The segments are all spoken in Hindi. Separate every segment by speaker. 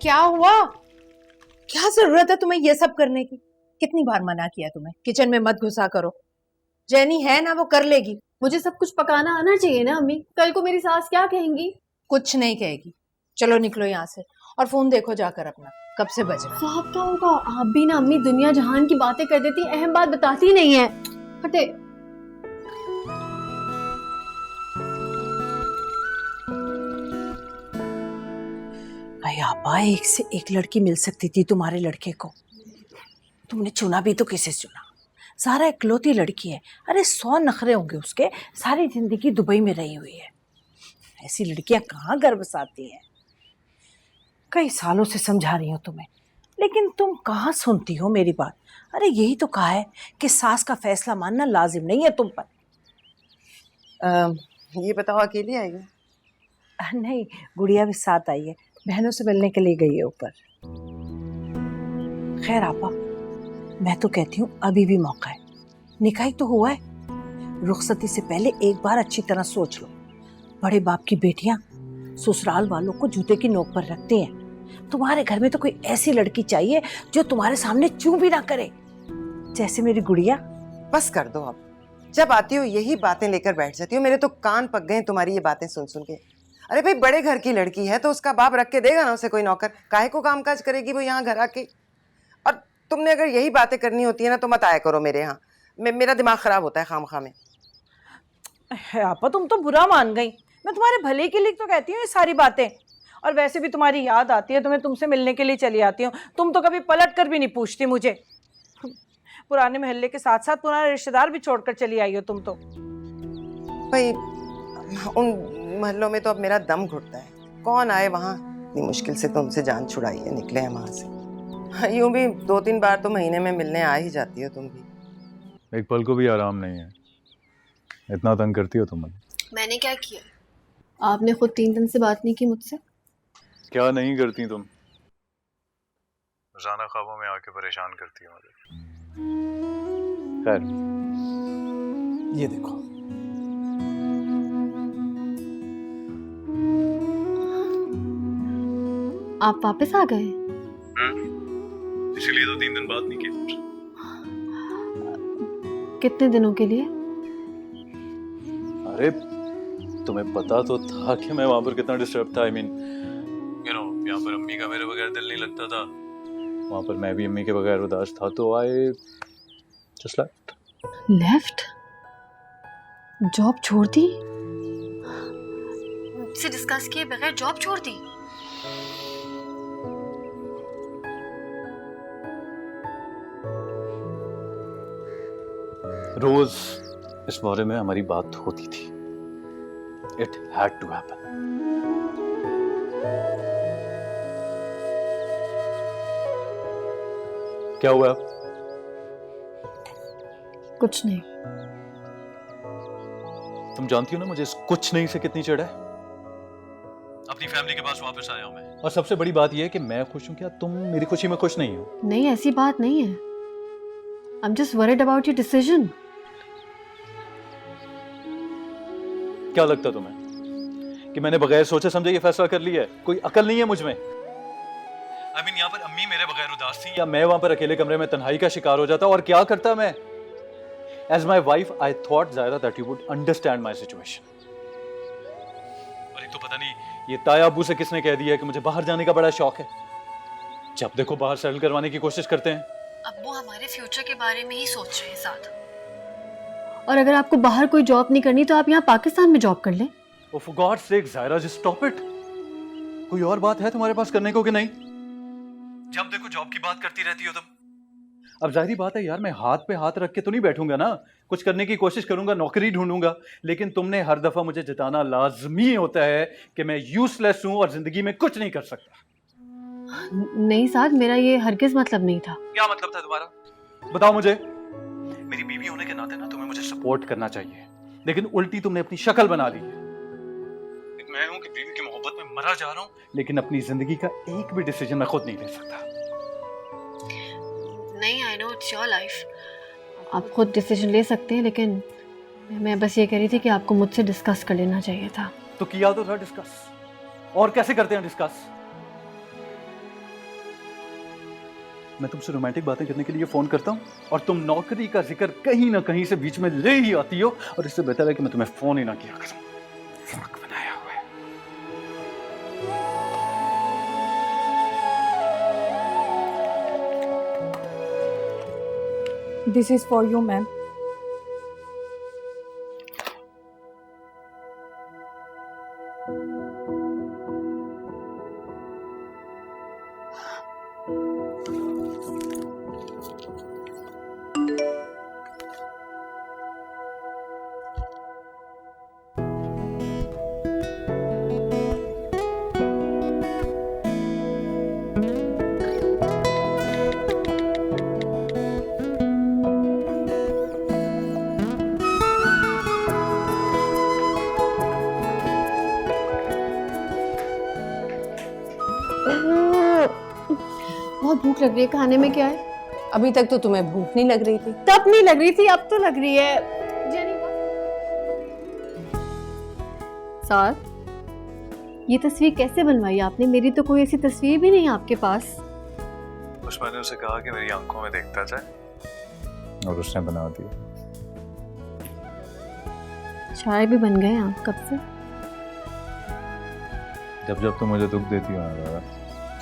Speaker 1: क्या हुआ? क्या जरूरत है तुम्हें ये सब करने की? कितनी बार मना किया तुम्हें किचन में मत घुसा करो। जेनी है ना, वो कर लेगी।
Speaker 2: मुझे सब कुछ पकाना आना चाहिए ना अम्मी, कल को मेरी सास क्या कहेंगी?
Speaker 1: कुछ नहीं कहेगी। चलो निकलो यहाँ से और फोन देखो जाकर अपना, कब से बज रहा।
Speaker 2: साहब क्या होगा? आप भी ना अम्मी दुनिया जहान की बातें कर देती, अहम बात बताती नहीं है। हटे।
Speaker 1: भाई आपा, एक से एक लड़की मिल सकती थी तुम्हारे लड़के को। तुमने चुना भी तो किसे चुना? सारा इकलौती लड़की है। अरे 100 नखरे होंगे उसके, सारी जिंदगी दुबई में रही हुई है। ऐसी लड़कियां कहाँ घर बसाती हैं? कई सालों से समझा रही हूँ तुम्हें, लेकिन तुम कहाँ सुनती हो मेरी बात। अरे यही तो कहा है कि सास का फैसला मानना लाजिम नहीं है तुम पर।
Speaker 3: ये बताओ, अकेली आई है?
Speaker 1: नहीं, गुड़िया भी साथ आई है, बहनों से मिलने के लिए गई है ऊपर। खैर आपा, मैं तो कहती हूँ अभी भी मौका है। निकाह तो हुआ है, रुखसती से पहले एक बार अच्छी तरह सोच लो। बड़े बाप की बेटियां ससुराल वालों को जूते की नोक पर रखती हैं। तुम्हारे घर में तो कोई ऐसी लड़की चाहिए जो तुम्हारे सामने चूं भी ना करे, जैसे मेरी गुड़िया।
Speaker 3: बस कर दो अब। जब आती हो यही बातें लेकर बैठ जाती हो। मेरे तो कान पक गए तुम्हारी ये बातें सुन सुन के। अरे भाई, बड़े घर की लड़की है तो उसका बाप रख के देगा ना उसे कोई नौकर। काहे को कामकाज करेगी वो यहाँ घर आके? और तुमने अगर यही बातें करनी होती है ना तो मत आया करो मेरे यहाँ। मेरा दिमाग खराब होता है खामखा में।
Speaker 1: आपा तुम तो बुरा मान गई। मैं तुम्हारे भले के लिए तो कहती हूँ ये सारी बातें। और वैसे भी तुम्हारी याद आती है तो मैं तुमसे मिलने के लिए चली आती हूँ। तुम तो कभी पलट कर भी नहीं पूछती मुझे। पुराने महल्ले के साथ साथ पुराने रिश्तेदार भी छोड़कर चली आई हो तुम तो।
Speaker 3: भाई उन महलों में तो अब मेरा दम घुटता है। कौन आए वहाँ? इतनी मुश्किल से तुमसे जान छुड़ाई है, निकले हैं वहाँ से। यूं भी 2-3 बार तो महीने में मिलने आ ही जाती हो तुम भी।
Speaker 4: एक पल को भी आराम नहीं है, इतना तंग करती हो तुम मुझे।
Speaker 2: मैंने क्या किया? आपने खुद 3 दिन से बात नहीं की मुझसे।
Speaker 4: क्या नहीं करती तुम? रोजाना ख्वाबों में आके परेशान करती हो मुझे। खैर, ये देखो।
Speaker 2: आप वापस आ गए?
Speaker 4: इसीलिए तो 3 दिन बात नहीं की तुमसे।
Speaker 2: कितने दिनों के लिए?
Speaker 4: अरे तुम्हें पता तो था कि मैं वहां पर कितना डिस्टर्ब था। आई मीन यहाँ पर अम्मी का मेरे बगैर दिल नहीं लगता था। वहां पर मैं भी अम्मी के बगैर उदास था, तो आई जस्ट
Speaker 2: लेफ्ट? जॉब छोड़ दी? मुझसे डिस्कस किए बगैर जॉब छोड़ दी?
Speaker 4: रोज इस बारे में हमारी बात होती थी। It had to happen. क्या हुआ?
Speaker 2: कुछ नहीं।
Speaker 4: तुम जानती हो ना मुझे इस कुछ नहीं से कितनी चिढ़ है। अपनी फैमिली के पास वापस आया हूं मैं, और सबसे बड़ी बात यह है कि मैं खुश हूं। क्या तुम मेरी खुशी में खुश नहीं हो?
Speaker 2: नहीं, ऐसी बात नहीं है। I'm just worried about your decision.
Speaker 4: क्या लगता तुम्हें कि मैंने बगैर सोचे समझे ये फैसला कर लिया है? कोई अकल नहीं है मुझ में? I mean, यहाँ पर अम्मी मेरे बगैर उदास थी, या मैं वहां पर अकेले कमरे में तन्हाई का शिकार हो जाता? और क्या करता मैं? As my wife, I thought Zaira that you would understand my situation. और एक तो पता नहीं ये ताया अब्बू से किसने कह दिया कि मुझे बाहर जाने का बड़ा शौक है। जब देखो बाहर सेटल करवाने की कोशिश करते हैं।
Speaker 2: अब्बू हमारे फ्यूचर के बारे में ही सोच रहे हैं साथ। और अगर आपको बाहर कोई जॉब नहीं करनी तो आप यहाँ पाकिस्तान में जॉब कर लें।
Speaker 4: Oh, for God's sake, Zaira, just stop it. कोई और बात है तुम्हारे पास करने को कि नहीं? जब देखो जॉब की बात करती रहती हो तुम। अब जाहिर बात है यार, मैं हाथ पे हाथ रख के तो नहीं बैठूंगा ना। कुछ करने की कोशिश करूंगा, नौकरी ढूंढूंगा। लेकिन तुमने हर दफा मुझे जताना लाजमी होता है कि मैं यूजलेस हूं और जिंदगी में कुछ नहीं कर सकता।
Speaker 2: नहीं साथ, मेरा ये हरगिज मतलब नहीं था।
Speaker 4: क्या मतलब था तुम्हारा? बताओ मुझे। मेरी बीवी होने के नाते ना तुम्हें मुझे सपोर्ट करना चाहिए, लेकिन उल्टी तुमने अपनी शक्ल बना ली है। मैं हूं कि बीवी की मोहब्बत में मरा जा रहा हूं, लेकिन अपनी जिंदगी का एक भी डिसीजन मैं खुद नहीं ले सकता।
Speaker 2: नहीं, I know it's your life, आप खुद डिसीजन ले सकते हैं, लेकिन मैं बस ये कह रही थी कि आपको मुझसे डिस्कस कर लेना चाहिए था।
Speaker 4: तो किया तो था डिस्कस, और कैसे करते हैं डिस्कस? मैं तुमसे रोमांटिक बातें करने के लिए फोन करता हूँ और तुम नौकरी का जिक्र कहीं ना कहीं से बीच में ले ही आती हो, और इससे बेहतर है कि मैं तुम्हें फोन ही ना किया करूँ। दिमाग बनाया हुआ है।
Speaker 1: This is for you ma'am.
Speaker 2: बहुत भूख लग रही है, खाने में क्या है?
Speaker 1: अभी तक तो तुम्हें भूख नहीं लग रही थी।
Speaker 2: तब नहीं लग रही थी, अब तो लग रही है। सर, ये तस्वीर कैसे बनवाई आपने? मेरी तो कोई ऐसी तस्वीर भी नहीं है आपके पास।
Speaker 4: बस मैंने उसे कहा कि मेरी आंखों में देखता जाए और उसने बना दिया।
Speaker 2: शायर भी बन गए आप कब से?
Speaker 4: जब जब तुम मुझे दुख देती हो ना,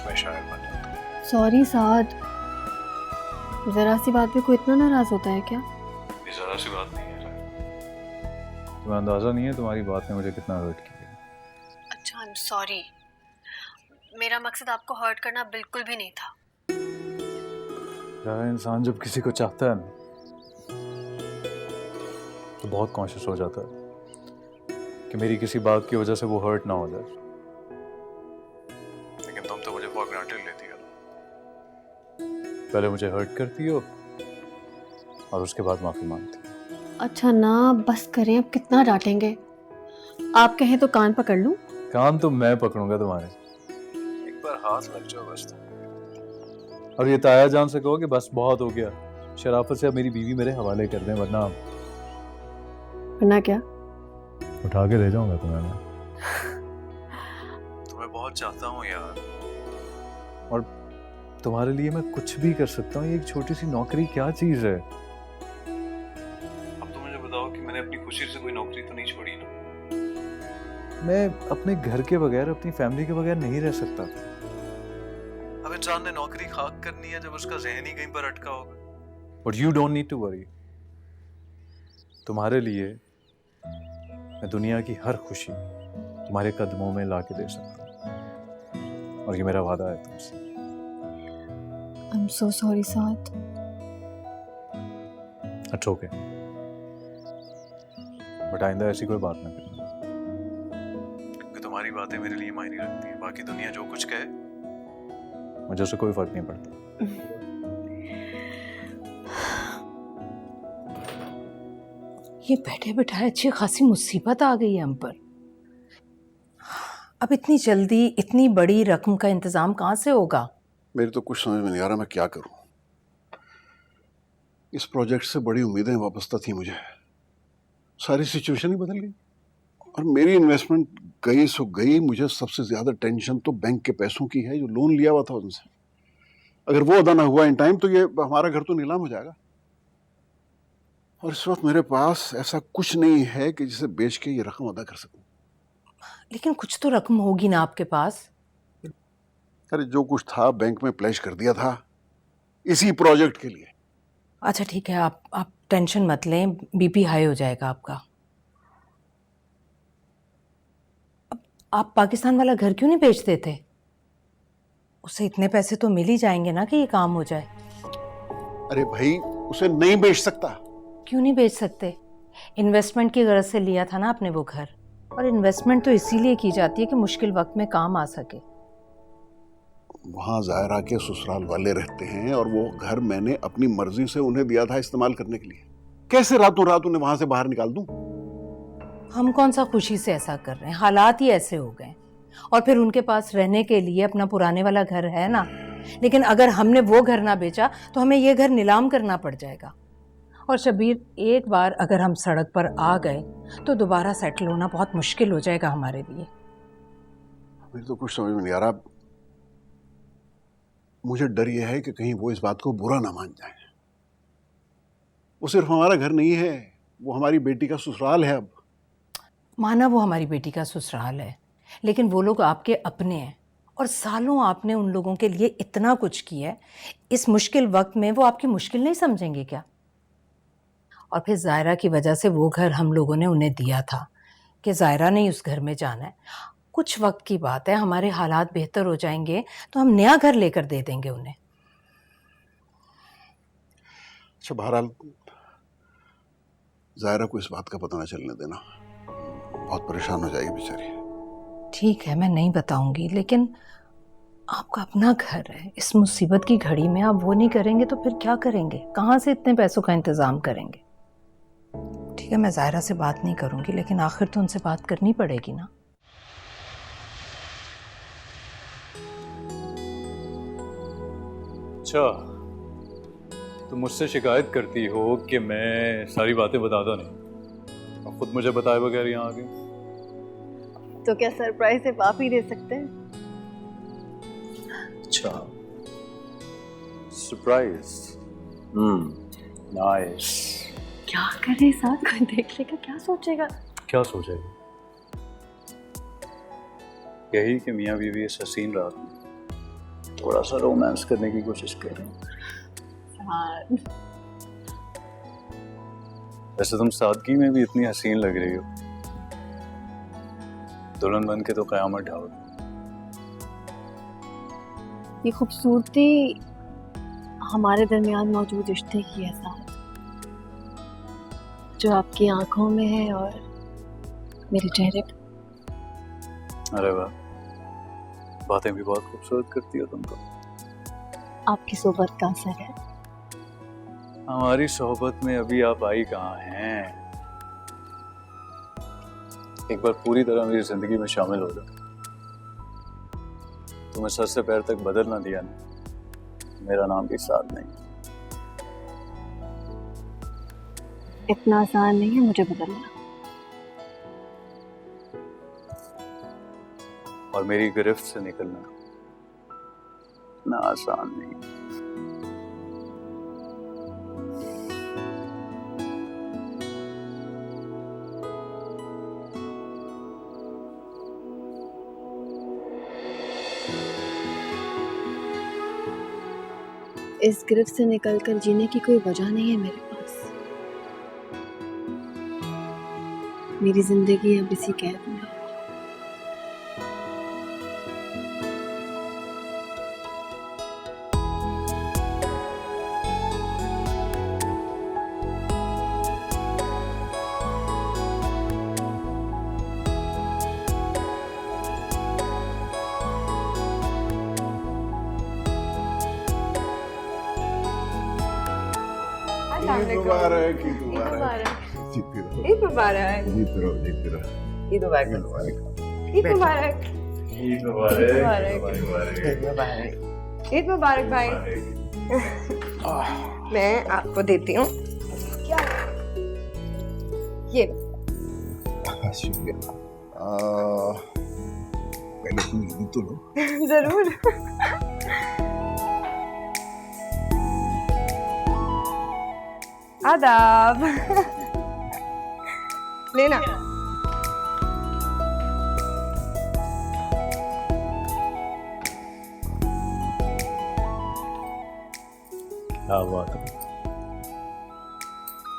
Speaker 4: मैं शायर बन जाता हूँ।
Speaker 2: सॉरी साद, जरा सी बात पे कोई इतना नाराज होता है क्या?
Speaker 4: ये जरा सी बात नहीं है। तुम्हें अंदाजा नहीं है तुम्हारी बात ने मुझे कितना हर्ट किया।
Speaker 2: अच्छा, आई एम सॉरी। मेरा मकसद आपको हर्ट करना बिल्कुल भी नहीं था।
Speaker 4: यार, इंसान जब किसी को चाहता है ना तो बहुत कॉन्शियस हो जाता है कि मेरी किसी बात की वजह से वो हर्ट ना हो जाए। लेकिन तुम तो मुझे फॉर ग्रांटेड लेती हो। पहले मुझे हर्ट करती हो और उसके बाद माफी मांगती हो।
Speaker 2: अच्छा ना, बस करें, अब कितना डांटेंगे? आप कहें तो कान पकड़ लूं?
Speaker 4: कान तो मैं पकड़ूंगा तुम्हारे, एक बार हाथ लग जाओ बस तुम। और ये ताया जान से कहो कि बस बहुत हो गया, शराफत से अब मेरी बीवी मेरे हवाले कर दें, वरना
Speaker 2: क्या?
Speaker 4: उठा के ले जाऊंगा तुम्हें मैं। तुम्हें बहुत चाहता हूँ यार, और तुम्हारे लिए मैं कुछ भी कर सकता हूँ। ये एक छोटी सी नौकरी क्या चीज है। अब तुम मुझे बताओ कि मैंने अपनी खुशी से कोई नौकरी तो नहीं छोड़ी ना। मैं अपने घर के बगैर, अपनी फैमिली के बगैर नहीं रह सकता। अब इंसान ने नौकरी खाक करनी है जब उसका ज़हन ही कहीं पर अटका होगा। But you don't need to worry. तुम्हारे लिए मैं दुनिया की हर खुशी तुम्हारे कदमों में ला के दे सकता हूँ, और ये मेरा वादा है तुमसे।
Speaker 2: आई एम सो सॉरी साद।
Speaker 4: अच्छा ओके, बट आइंदा ऐसी कोई बात ना करना, क्योंकि तुम्हारी बातें मेरे लिए मायने रखती हैं। बाकी दुनिया जो कुछ कहे मुझे उससे कोई फर्क नहीं पड़ता।
Speaker 1: ये बैठे बैठाए अच्छी खासी मुसीबत आ गई है हम पर। अब इतनी जल्दी इतनी बड़ी रकम का इंतजाम कहाँ से होगा?
Speaker 5: मेरी तो कुछ समझ में नहीं आ रहा मैं क्या करूं। इस प्रोजेक्ट से बड़ी उम्मीदें वापस थी मुझे, सारी सिचुएशन ही बदल गई और मेरी इन्वेस्टमेंट गई सो गई। मुझे सबसे ज्यादा टेंशन तो बैंक के पैसों की है जो लोन लिया हुआ था उनसे। अगर वो अदा ना हुआ इन टाइम तो ये हमारा घर तो नीलाम हो जाएगा, और इस वक्त मेरे पास ऐसा कुछ नहीं है कि जिसे बेच के ये रकम अदा कर सकूं।
Speaker 1: लेकिन कुछ तो रकम होगी ना आपके पास?
Speaker 5: अरे जो कुछ था बैंक में प्लेज कर दिया था इसी प्रोजेक्ट के लिए।
Speaker 1: अच्छा ठीक है, आप टेंशन मत लें, बीपी हाई हो जाएगा आपका। अब आप पाकिस्तान वाला घर क्यों नहीं बेचते थे? उससे इतने पैसे तो मिल ही जाएंगे ना कि ये काम हो जाए।
Speaker 5: अरे भाई उसे नहीं बेच सकता।
Speaker 1: क्यों नहीं बेच सकते? इन्वेस्टमेंट की गरज से लिया था ना आपने वो घर, और इन्वेस्टमेंट तो इसीलिए की जाती है कि मुश्किल वक्त में काम आ सके।
Speaker 5: वहाँ ज़ायरा के ससुराल वाले रहते हैं और वो घर मैंने अपनी मर्जी से उन्हें दिया था इस्तेमाल करने के लिए। कैसे रातों रात उन्हें वहां से बाहर निकाल दूं?
Speaker 1: हम कौन सा खुशी से ऐसा कर रहे हैं, हालात ही ऐसे हो गए। और फिर उनके पास रहने के लिए अपना पुराने वाला घर है ना। लेकिन अगर हमने वो घर ना बेचा तो हमें ये घर नीलाम करना पड़ जाएगा। और शबीर, एक बार अगर हम सड़क पर आ गए तो दोबारा सेटल होना बहुत मुश्किल हो जाएगा हमारे लिए।
Speaker 5: मेरे तो कुछ समझ में नहीं आ रहा। मुझे डर यह है कि कहीं वो इस बात को बुरा ना मान जाए। वो सिर्फ हमारा घर नहीं है, वो हमारी बेटी का ससुराल है। अब
Speaker 1: माना वो हमारी बेटी का ससुराल है, लेकिन वो लोग आपके अपने हैं और सालों आपने उन लोगों के लिए इतना कुछ किया है। इस मुश्किल वक्त में वो आपकी मुश्किल नहीं समझेंगे क्या? और फिर जायरा की वजह से वो घर हम लोगों ने उन्हें दिया था कि जायरा ने उस घर में जाना है। कुछ वक्त की बात है, हमारे हालात बेहतर हो जाएंगे तो हम नया घर लेकर दे देंगे उन्हें।
Speaker 5: अच्छा, बहरहाल जायरा को इस बात का पता ना चलने देना, बहुत परेशान हो जाएगी बेचारी।
Speaker 1: ठीक है, मैं नहीं बताऊंगी, लेकिन आपका अपना घर है। इस मुसीबत की घड़ी में आप वो नहीं करेंगे तो फिर क्या करेंगे? कहाँ से इतने पैसों का इंतजाम करेंगे? ठीक है, मैं जायरा से बात नहीं करूंगी, लेकिन आखिर तो उनसे बात करनी पड़ेगी ना।
Speaker 4: अच्छा, तुम मुझसे शिकायत करती हो कि मैं सारी बातें बताता नहीं और खुद मुझे बताए बगैर यहाँ आ गई।
Speaker 2: तो क्या सरप्राइज सिर्फ आप ही दे सकते हैं?
Speaker 4: अच्छा, सरप्राइज। नाइस।
Speaker 2: क्या करे साथ, कोई देख लेगा क्या सोचेगा?
Speaker 4: क्या सोचेगा? यही कि मियाँ बीवी इस हसीन रात में थोड़ा सा रोमांस करने की कोशिश कर रहे हैं। वैसे तुम सादगी में भी इतनी हसीन लग रही हो, दुल्हन बन के तो कयामत ढाओ।
Speaker 2: ये खूबसूरती हमारे दरमियान मौजूद रिश्ते की है साथ, जो आपकी आंखों में है और मेरे चेहरे पे।
Speaker 4: अरे वाह, बातें भी बहुत खूबसूरत करती हो तुम तो।
Speaker 2: आपकी सोबत का असर है।
Speaker 4: हमारी सोहबत में अभी आप आई कहाँ हैं? एक बार पूरी तरह मेरी जिंदगी में शामिल हो जाओ। तुम्हें सर से पैर तक बदल ना दिया ना, मेरा नाम भी साथ नहीं।
Speaker 2: इतना आसान नहीं है मुझे बदलना।
Speaker 4: और मेरी गिरफ्त से निकलना इतना आसान नहीं।
Speaker 2: इस गिरफ्त से निकलकर जीने की कोई वजह नहीं है मेरे पास। मेरी जिंदगी अब इसी कैद में है।
Speaker 5: ईद मुबारक, ईद मुबारक। जीती रहो,
Speaker 6: ईद मुबारक।
Speaker 5: जीती रहो, जीती रहो।
Speaker 3: ईद मुबारक।
Speaker 6: ईद मुबारक।
Speaker 4: ईद मुबारक।
Speaker 3: ईद मुबारक।
Speaker 6: ईद मुबारक भाई। मैं आपको देती हूँ क्या ये।
Speaker 5: शुक्रिया। पहले तुम ईद तो लो।
Speaker 6: जरूर। आदाब। लेना।
Speaker 4: क्या बात है,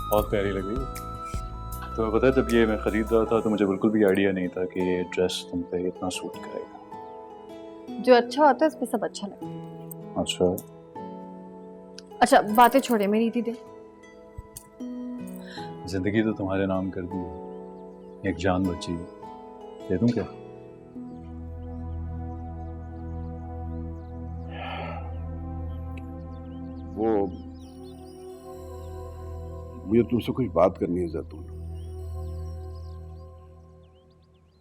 Speaker 4: बहुत प्यारी लगी। तुम्हें पता है, जब ये मैं खरीद रहा था तो मुझे बिल्कुल भी आइडिया नहीं था कि ये ड्रेस तुम पे इतना सूट करेगा।
Speaker 2: जो अच्छा होता है उस पे सब अच्छा लगता है।
Speaker 4: अच्छा,
Speaker 2: अच्छा बातें छोड़े, मेरी ईदी दे।
Speaker 4: जिंदगी तो तुम्हारे नाम कर दी, एक जान बची, दे दूं क्या?
Speaker 5: वो मुझे तुमसे कुछ बात करनी है जैतून।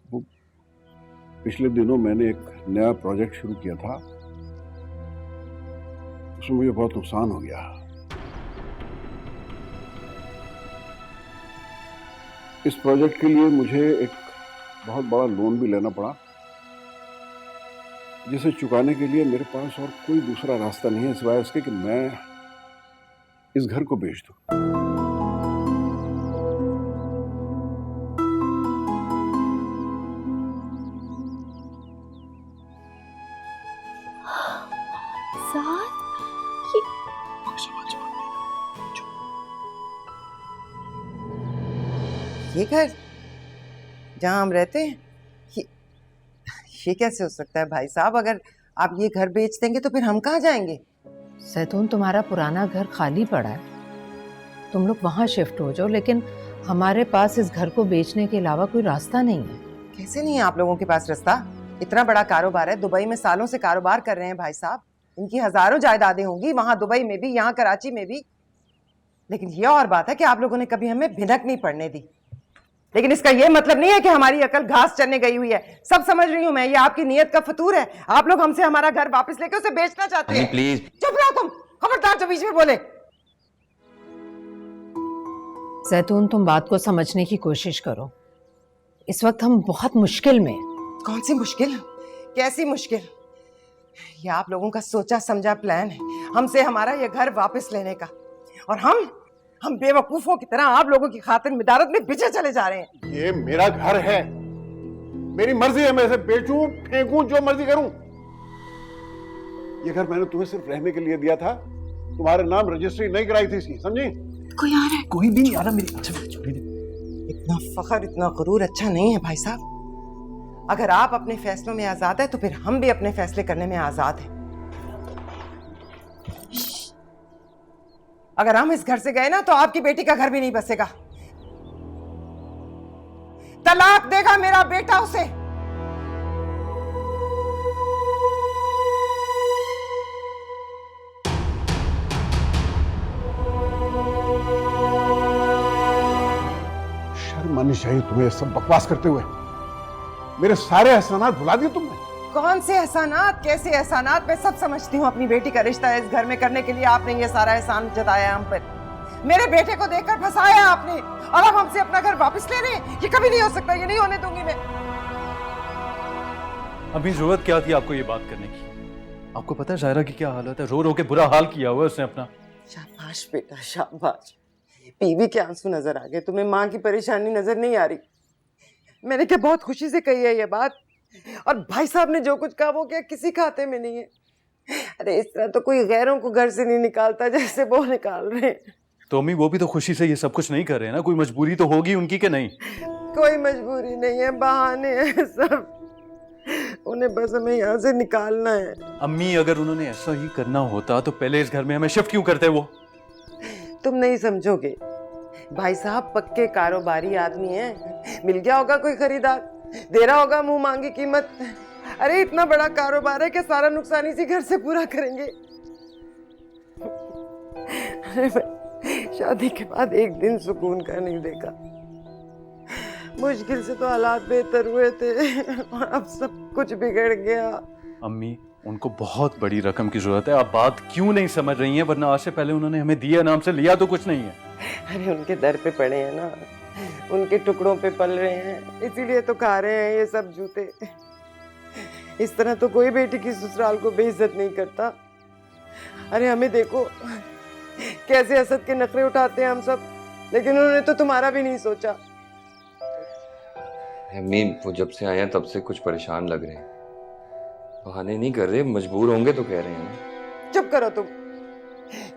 Speaker 5: वो पिछले दिनों मैंने एक नया प्रोजेक्ट शुरू किया था, उसमें मुझे बहुत नुकसान हो गया। इस प्रोजेक्ट के लिए मुझे एक बहुत बड़ा लोन भी लेना पड़ा जिसे चुकाने के लिए मेरे पास और कोई दूसरा रास्ता नहीं है सिवाय इसके कि मैं इस घर को बेच दूं।
Speaker 2: साथ
Speaker 3: ये घर जहाँ हम रहते हैं, ये कैसे हो सकता है भाई साहब? अगर आप ये घर बेच देंगे तो फिर हम कहाँ जाएंगे?
Speaker 1: सैतून, तुम्हारा पुराना घर खाली पड़ा है, तुम लोग वहाँ शिफ्ट हो जाओ, लेकिन हमारे पास इस घर को बेचने के अलावा कोई रास्ता नहीं है।
Speaker 3: कैसे नहीं है आप लोगों के पास रास्ता? इतना बड़ा कारोबार है, दुबई में सालों से कारोबार कर रहे हैं भाई साहब, इनकी हजारों जायदादें होंगी वहां दुबई में भी, यहाँ कराची में भी। लेकिन ये और बात है कि आप लोगों ने कभी हमें भिनक नहीं पड़ने दी। लेकिन इसका ये मतलब नहीं है कि हमारी अकल घास चरने गई हुई है। सब समझ रही हूं मैं, ये आपकी नीयत का फतूर है। आप लोग हमसे हमारा घर वापस लेके उसे बेचना चाहते हैं।
Speaker 7: प्लीज
Speaker 3: चुप रहो तुम, खबरदार जो बीच में बोले।
Speaker 1: सैतून, तुम बात को समझने की कोशिश करो। इस वक्त हम बहुत मुश्किल में हैं।
Speaker 3: कौन सी मुश्किल? कैसी मुश्किल? ये आप लोगों का सोचा समझा प्लान है हमसे हमारा ये घर वापस लेने का, और हम बेवकूफों की तरह आप लोगों की खातिर मिदारत में बिछे चले जा रहे हैं।
Speaker 5: ये मेरा घर है, मेरी मर्जी है, मैं इसे बेचूं फेंकूं जो मर्जी करूं। ये घर मैंने तुम्हें सिर्फ रहने के लिए दिया था, तुम्हारे नाम रजिस्ट्री नहीं कराई थी इसकी, समझी?
Speaker 2: कोई आ रहा है।
Speaker 4: कोई भी नहीं आ रहा मेरी। अच्छा
Speaker 3: इतना फखर, इतना गुरूर अच्छा नहीं है भाई साहब। अगर आप अपने फैसलों में आजाद है तो फिर हम भी अपने फैसले करने में आजाद हैं। अगर हम इस घर से गए ना तो आपकी बेटी का घर भी नहीं बसेगा। तलाक देगा मेरा बेटा उसे।
Speaker 5: शर्म आनी चाहिए तुम्हें सब बकवास करते हुए। मेरे सारे एहसानात भुला दिए तुमने।
Speaker 3: कौन से एहसानात, कैसे एहसानात? मैं सब समझती हूँ। अपनी बेटी का रिश्ता इस घर में करने के लिए आपने ये सारा एहसान जताया हम पर। मेरे बेटे को देखकर फंसाया आपने, और अब हमसे अपना घर वापस ले रहे हैं। ये कभी नहीं हो सकता, ये नहीं होने दूंगी मैं।
Speaker 4: अभी जरूरत क्या थी आपको ये बात करने की? आपको पता है जायरा की क्या हालत है? रो रो के बुरा हाल किया हुआ है उसने अपना।
Speaker 3: शाबाश बेटा, शाबाश। बीवी के आंसू नजर आ गए, तुम्हें माँ की परेशानी नजर नहीं आ रही? मैंने क्या बहुत खुशी से कही है ये बात, और भाई साहब ने जो कुछ कहा वो क्या किसी खाते में नहीं है। अरे इस तरह तो कोई गैरों को घर से नहीं निकालता जैसे वो निकाल रहे हैं।
Speaker 4: तो अम्मी वो भी तो खुशी से ये सब कुछ नहीं कर रहे हैं ना? कोई मजबूरी तो होगी उनकी कि नहीं?
Speaker 3: कोई मजबूरी नहीं है, बहाने हैं सब। उन्हें बस हमें यहाँ से निकालना है।
Speaker 4: अम्मी अगर उन्होंने ऐसा ही करना होता तो पहले इस घर में हमें शिफ्ट क्यों करते वो?
Speaker 3: तुम नहीं समझोगे, भाई साहब पक्के कारोबारी आदमी हैं। मिल गया होगा कोई खरीदार, दे रहा होगा मुंह मांगी कीमत। अरे इतना बड़ा कारोबार है कि सारा नुकसान इसी घर से पूरा करेंगे। अरे शादी के बाद एक दिन सुकून का नहीं देखा। मुश्किल से तो हालात बेहतर हुए थे और अब सब कुछ बिगड़ गया।
Speaker 4: अम्मी उनको बहुत बड़ी रकम की जरूरत है, आप बात क्यों नहीं समझ रही हैं? वरना आज से पहले उन्होंने हमें दिया नाम से, लिया तो कुछ नहीं है।
Speaker 3: अरे उनके दर पे पड़े हैं ना, उनके टुकड़ों पे पल रहे हैं, इसीलिए तो खा रहे हैं ये सब जूते। इस तरह तो कोई बेटी की ससुराल को बेइज्जत नहीं करता। अरे हमें देखो कैसे असद के नखरे उठाते हैं हम सब, लेकिन उन्होंने तो तुम्हारा भी नहीं सोचा।
Speaker 7: अम्मी वो जब से आए हैं तब से कुछ परेशान लग रहे हैं। बहाने नहीं कर रहे, मजबूर होंगे तो कह रहे हैं ना।
Speaker 3: चुप करो तुम,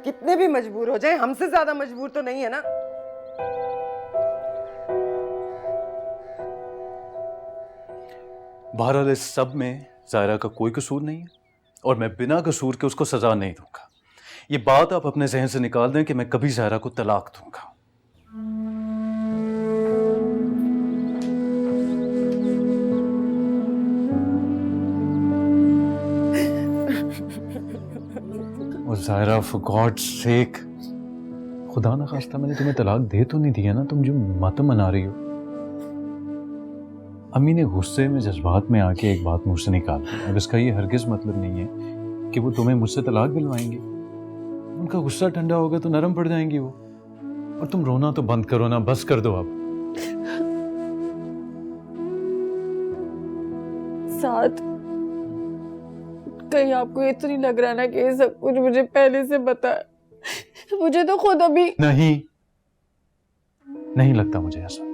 Speaker 3: कितने भी मजबूर हो जाए हमसे ज्यादा मजबूर तो नहीं है ना।
Speaker 4: बहरहाल इस सब में जायरा का कोई कसूर नहीं है और मैं बिना कसूर के उसको सजा नहीं दूंगा। ये बात आप अपने जहन से निकाल दें कि मैं कभी जायरा को तलाक दूंगा। और जायरा फॉर गॉड्स सेक, खुदा ना खास्ता मैंने तुम्हें तलाक दे तो नहीं दिया ना? तुम जो मातम मना रही हो। अम्मी ने गुस्से में जज्बात में आके एक बात मुझसे निकाल दी। अब इसका ये हरगिज मतलब नहीं है कि वो तुम्हें मुझसे तलाक दिलवाएंगे। उनका गुस्सा ठंडा होगा तो नरम पड़ जाएंगी वो। और तुम रोना तो बंद करो ना, बस कर दो अब।
Speaker 2: साथ
Speaker 6: कहीं आपको ये तो नहीं लग रहा ना कि ये सब कुछ मुझे पहले से पता है? मुझे तो खुद अभी
Speaker 4: नहीं, नहीं लगता मुझे ऐसा।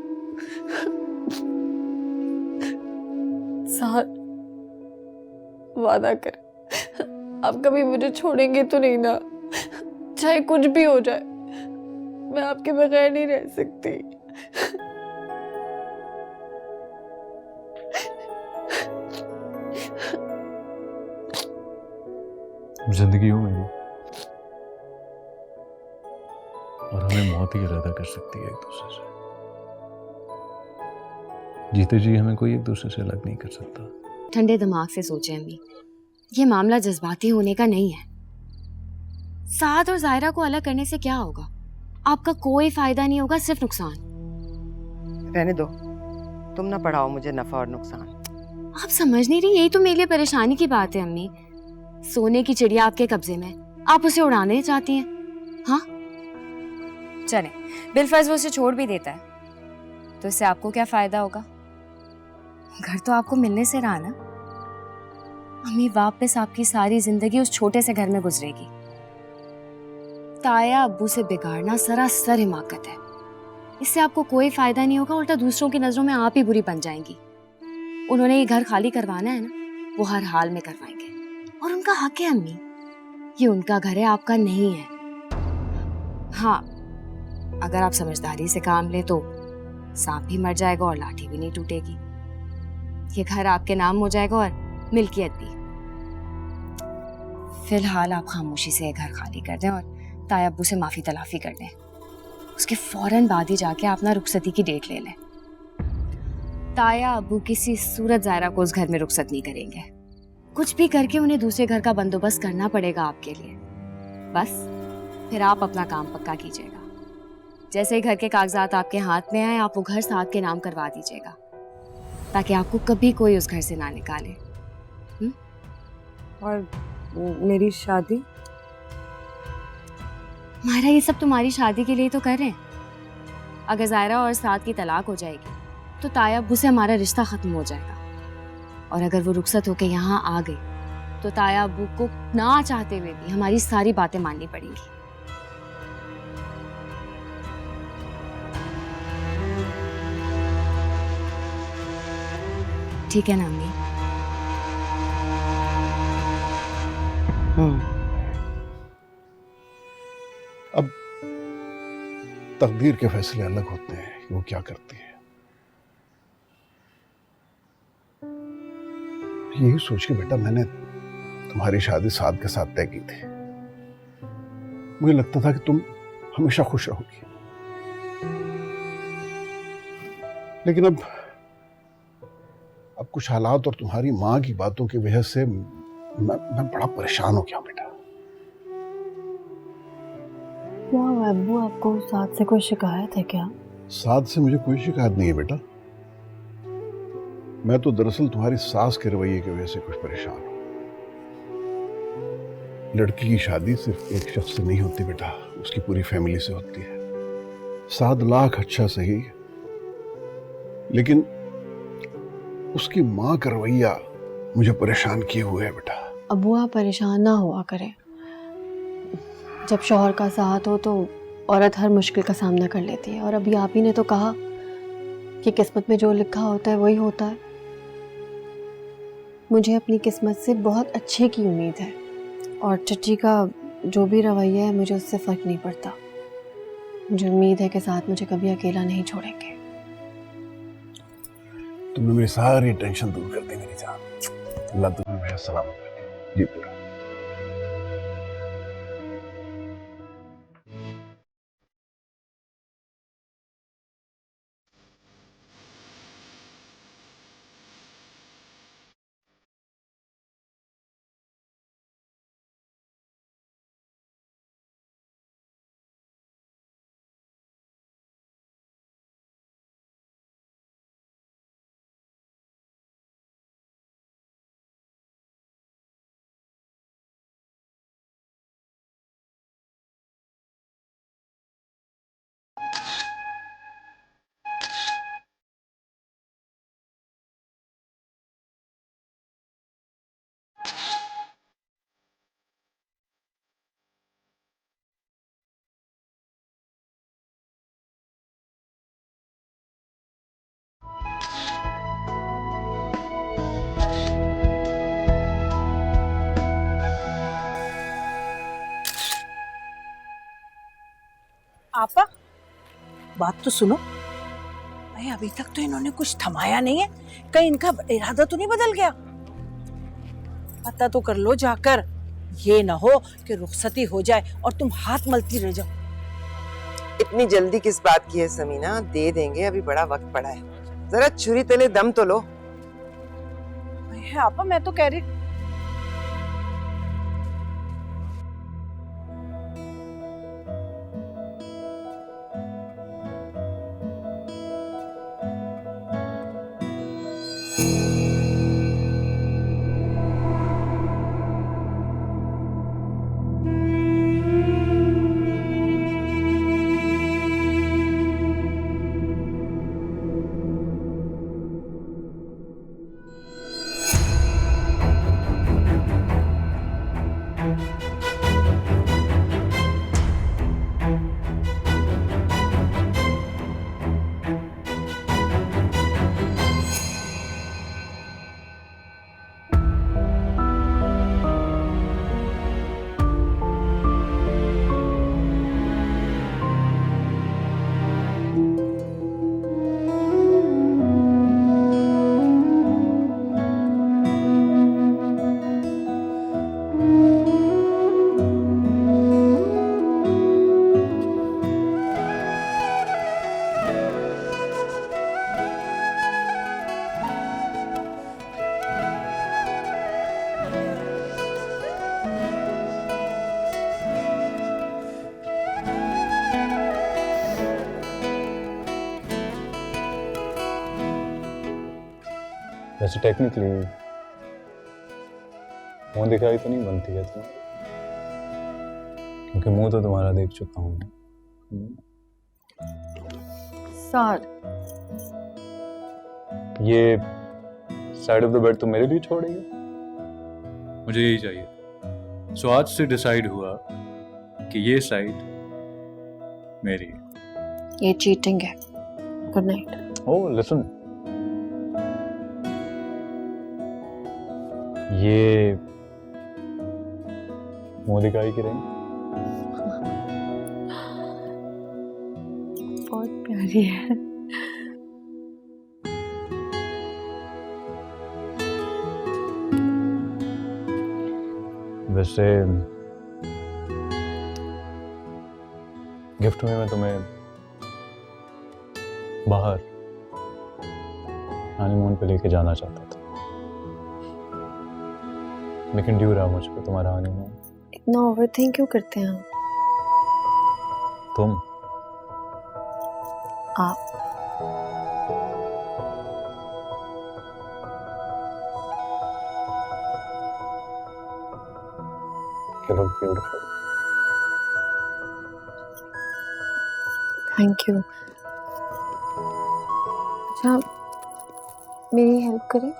Speaker 6: साथ वादा कर, आप कभी मुझे छोड़ेंगे तो नहीं ना? चाहे कुछ भी हो जाए, मैं आपके बगैर नहीं रह सकती।
Speaker 4: जिंदगी हो मेरी, और हमें मौत ही इरादा कर सकती है एक दूसरे से। जीते जी हमें कोई एक दूसरे से अलग नहीं कर सकता।
Speaker 2: ठंडे दिमाग से सोचें अम्मी, ये मामला जज्बाती होने का नहीं है। साद और जायरा को अलग करने से क्या होगा? आपका कोई फायदा नहीं होगा, सिर्फ नुकसान।
Speaker 3: रहने दो, तुम ना पढ़ाओ मुझे नफा और नुकसान।
Speaker 2: आप समझ नहीं रही, यही तो मेरे लिए परेशानी की बात है अम्मी। सोने की चिड़िया आपके कब्जे में, आप उसे उड़ाने चाहती हैं। हाँ चले, बिलफर्ज वो उसे छोड़ भी देता है तो इससे आपको क्या फायदा होगा? घर तो आपको मिलने से रहा ना। अम्मी, वापस आपकी सारी जिंदगी उस छोटे से घर में गुजरेगी। ताया अब्बू से बिगाड़ना सरासर हिमाकत है। इससे आपको कोई फायदा नहीं होगा, उल्टा दूसरों की नजरों में आप ही बुरी बन जाएंगी। उन्होंने ये घर खाली करवाना है ना, वो हर हाल में करवाएंगे, और उनका हक है अम्मी। ये उनका घर है, आपका नहीं है। हाँ, अगर आप समझदारी से काम ले तो सांप भी मर जाएगा और लाठी भी नहीं टूटेगी। ये घर आपके नाम हो जाएगा और मिल्कियत भी। फिलहाल आप खामोशी से ये घर खाली कर दें और ताया अब्बू से माफी तलाफी कर दें। उसके फौरन बाद ही जाके आप ना रुखसती की डेट ले लें। ताया अब्बू किसी सूरत जायरा को उस घर में रुखसत नहीं करेंगे। कुछ भी करके उन्हें दूसरे घर का बंदोबस्त करना पड़ेगा आपके लिए। बस फिर आप अपना काम पक्का कीजिएगा। जैसे ही घर के कागजात आपके हाथ में आए, आप वो घर साथ के नाम करवा दीजिएगा, ताकि आपको कभी कोई उस घर से ना निकाले।
Speaker 6: और मेरी शादी?
Speaker 2: मायरा, ये सब तुम्हारी शादी के लिए तो कर रहे हैं। अगर जायरा और साद की तलाक हो जाएगी तो ताया अब्बू से हमारा रिश्ता खत्म हो जाएगा, और अगर वो रुखसत होकर यहाँ आ गई तो ताया अब्बू को ना चाहते हुए भी हमारी सारी बातें माननी पड़ेंगी। ठीक है ना अम्मी?
Speaker 5: अब तकदीर के फैसले अलग होते हैं कि वो क्या करती है। यही सोच के बेटा मैंने तुम्हारी शादी साद के साथ तय की थी। मुझे लगता था कि तुम हमेशा खुश रहोगी, लेकिन अब कुछ हालात और तुम्हारी माँ की बातों की वजह से मैं बड़ा परेशान हो गया बेटा।
Speaker 2: क्या हुआ अब्बू, आपको साद से कोई शिकायत है क्या?
Speaker 5: साद से मुझे कोई शिकायत नहीं है बेटा। मैं तो दरअसल तुम्हारी सास के रवैये की वजह से कुछ परेशान हूं। लड़की की शादी सिर्फ एक शख्स से नहीं होती बेटा, उसकी पूरी फैमिली से होती है। साद लाख अच्छा सही, लेकिन उसकी मां का रवैया मुझे परेशान किए हुए है बेटा।
Speaker 2: अब्बू, आप परेशान ना हुआ करें। जब शौहर का साथ हो तो औरत हर मुश्किल का सामना कर लेती है, और अभी आप ही ने तो कहा कि किस्मत में जो लिखा होता है वही होता है। मुझे अपनी किस्मत से बहुत अच्छे की उम्मीद है, और चच्ची का जो भी रवैया है मुझे उससे फर्क नहीं पड़ता। मुझे उम्मीद है कि साथ मुझे कभी अकेला नहीं छोड़ेंगे।
Speaker 5: तुमने मेरी सारी टेंशन दूर कर दी मेरी जान। अल्लाह तुम्हें हमेशा सलामत रखे। जी पूरा।
Speaker 1: आपा बात तो सुनो भाई, अभी तक तो इन्होंने कुछ थमाया नहीं है, कहीं इनका इरादा तो नहीं बदल गया? पता तो कर लो जाकर, ये ना हो कि रुखसती हो जाए और तुम हाथ मलती रह जाओ।
Speaker 3: इतनी जल्दी किस बात की है समीना, दे देंगे, अभी बड़ा वक्त पड़ा है, जरा छुरी तले दम तो लो।
Speaker 1: है आपा, मैं तो कह रही
Speaker 4: वैसे टेक्निकली मुंह दिखाई तो नहीं बनती है तुम्हारी, क्योंकि मुंह तो तुम्हारा देख चुका हूँ।
Speaker 6: सर
Speaker 4: ये साइड ऑफ द बेड तुम मेरे लिए छोड़ रही हो? मुझे यही चाहिए। सो आज से डिसाइड हुआ कि ये साइड मेरी है।
Speaker 6: ये चीटिंग है। Good night.
Speaker 4: ओह लिसन, ये मुंह दिखाई की रही
Speaker 6: बहुत प्यारी है।
Speaker 4: वैसे गिफ्ट में मैं तुम्हें बाहर हनीमून पे लेके जाना चाहता था, लेकिन ड्यू रहा मुझ पे तुम्हारा हनीमून।
Speaker 6: इतना ओवरथिंक क्यों करते हैं आप?
Speaker 4: तुम
Speaker 6: आप
Speaker 4: You look beautiful.
Speaker 6: Thank you. अच्छा, मेरी हेल्प करें?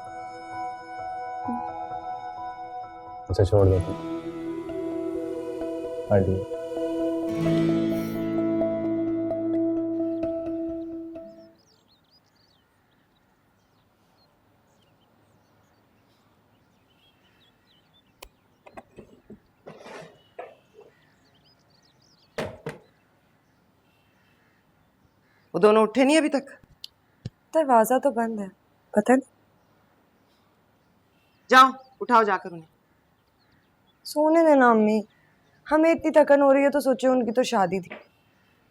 Speaker 4: उसे छोड़ दो तुम। I do.
Speaker 3: वो दोनों उठे नहीं अभी तक?
Speaker 6: दरवाजा तो बंद है, पता नहीं।
Speaker 3: जाओ उठाओ जाकर उन्हें।
Speaker 6: सोने देना अम्मी, हमें इतनी थकन हो रही है तो सोचे उनकी तो शादी थी,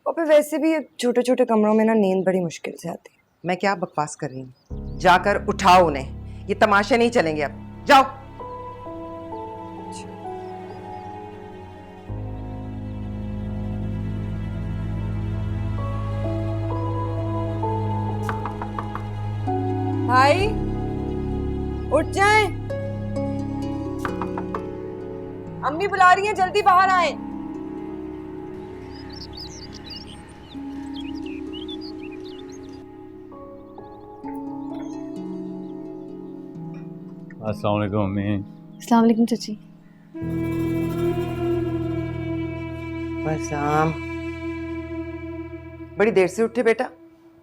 Speaker 6: और फिर वैसे भी छोटे छोटे कमरों में ना नींद बड़ी मुश्किल से आती है।
Speaker 3: मैं क्या बकवास कर रही हूँ, जाकर उठाओ उन्हें, ये तमाशे नहीं चलेंगे अब, जाओ।
Speaker 6: भाई उठ जाएं, अम्मी बुला रही हैं, जल्दी बाहर आए।
Speaker 4: अस्सलाम वालेकुम अम्मी।
Speaker 6: अस्सलाम वालेकुम चाची।
Speaker 3: बसाम, बड़ी देर से उठे बेटा,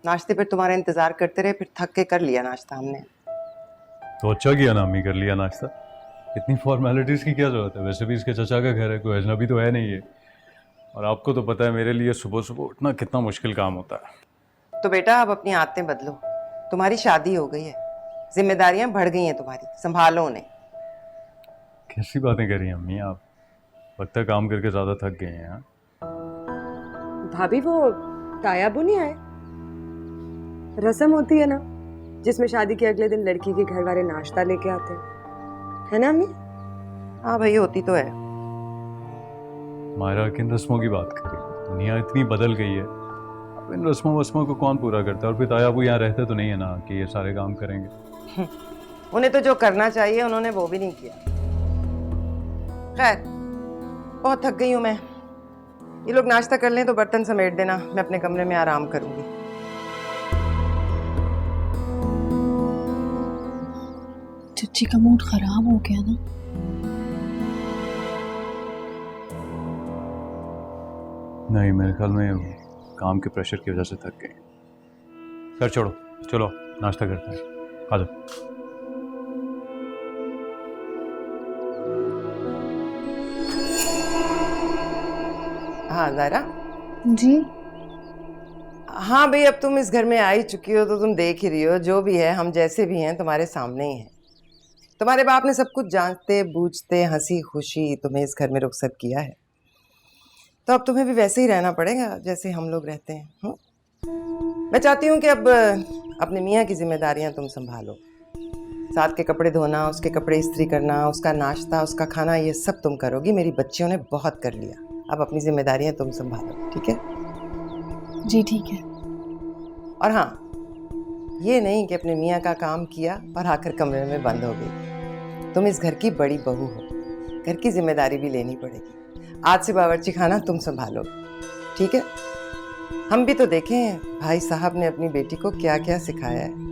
Speaker 3: नाश्ते पर तुम्हारा इंतजार करते रहे, फिर थक के कर लिया नाश्ता हमने।
Speaker 4: तो अच्छा किया ना अम्मी, कर लिया नाश्ता। इतनी फॉर्मेलिटीज की क्या जरूरत है, वैसे भी इसके चचा का घर है, कोई अजनबी तो है नहीं है। और आपको तो पता है मेरे लिए सुबह सुबह उठना कितना मुश्किल काम होता है।
Speaker 3: तो बेटा अब अपनी आदतें बदलो। तुम्हारी शादी हो गई है, जिम्मेदारियां बढ़ गई हैं तुम्हारी, संभालो उन्हें।
Speaker 4: कैसी बातें कर रही हैं अम्मी आप? लगता है काम करके ज्यादा थक गए हैं। हाँ?
Speaker 8: भाभी वो तायाबू नहीं आए? रस्म होती है ना जिसमें शादी के अगले दिन लड़की के घर वाले नाश्ता लेके आते हैं, है ना अम्मी?
Speaker 3: हाँ भाई, होती तो है।
Speaker 4: मायरा किन रस्मों की बात कर रही है? दुनिया इतनी बदल गई है, अब इन रस्मों वस्मों को कौन पूरा करता है? और फिर ताया वो यहाँ रहते तो नहीं है ना कि ये सारे काम करेंगे।
Speaker 3: उन्हें तो जो करना चाहिए उन्होंने वो भी नहीं किया। खैर, बहुत थक गई हूँ मैं। ये लोग नाश्ता कर लें तो बर्तन समेट देना, मैं अपने कमरे में आराम करूंगी।
Speaker 6: चच्ची का मूड खराब हो गया ना?
Speaker 4: नहीं, मेरे ख्याल में काम के प्रेशर की वजह से थक गए। सर छोड़ो, चलो नाश्ता करते हैं, आ जाओ।
Speaker 3: हाँ ज़ायरा।
Speaker 2: जी।
Speaker 3: हाँ भाई, अब तुम इस घर में आ ही चुकी हो तो तुम देख ही रही हो, जो भी है हम जैसे भी हैं तुम्हारे सामने ही हैं। तुम्हारे बाप ने सब कुछ जानते बूझते हंसी खुशी तुम्हें इस घर में रुखसत किया है, तो अब तुम्हें भी वैसे ही रहना पड़ेगा जैसे हम लोग रहते हैं। मैं चाहती हूँ कि अब अपने मियाँ की जिम्मेदारियाँ तुम संभालो। साथ के कपड़े धोना, उसके कपड़े इस्त्री करना, उसका नाश्ता, उसका खाना, ये सब तुम करोगी। मेरी बच्चियों ने बहुत कर लिया, अब अपनी जिम्मेदारियाँ तुम संभालो, ठीक है?
Speaker 6: जी ठीक है।
Speaker 3: और हाँ, ये नहीं कि अपने मियाँ का काम किया और आकर कमरे में बंद हो गई। तुम इस घर की बड़ी बहू हो, घर की जिम्मेदारी भी लेनी पड़ेगी। आज से बावर्ची खाना तुम संभालो, ठीक है? हम भी तो देखें भाई साहब ने अपनी बेटी को क्या क्या सिखाया है।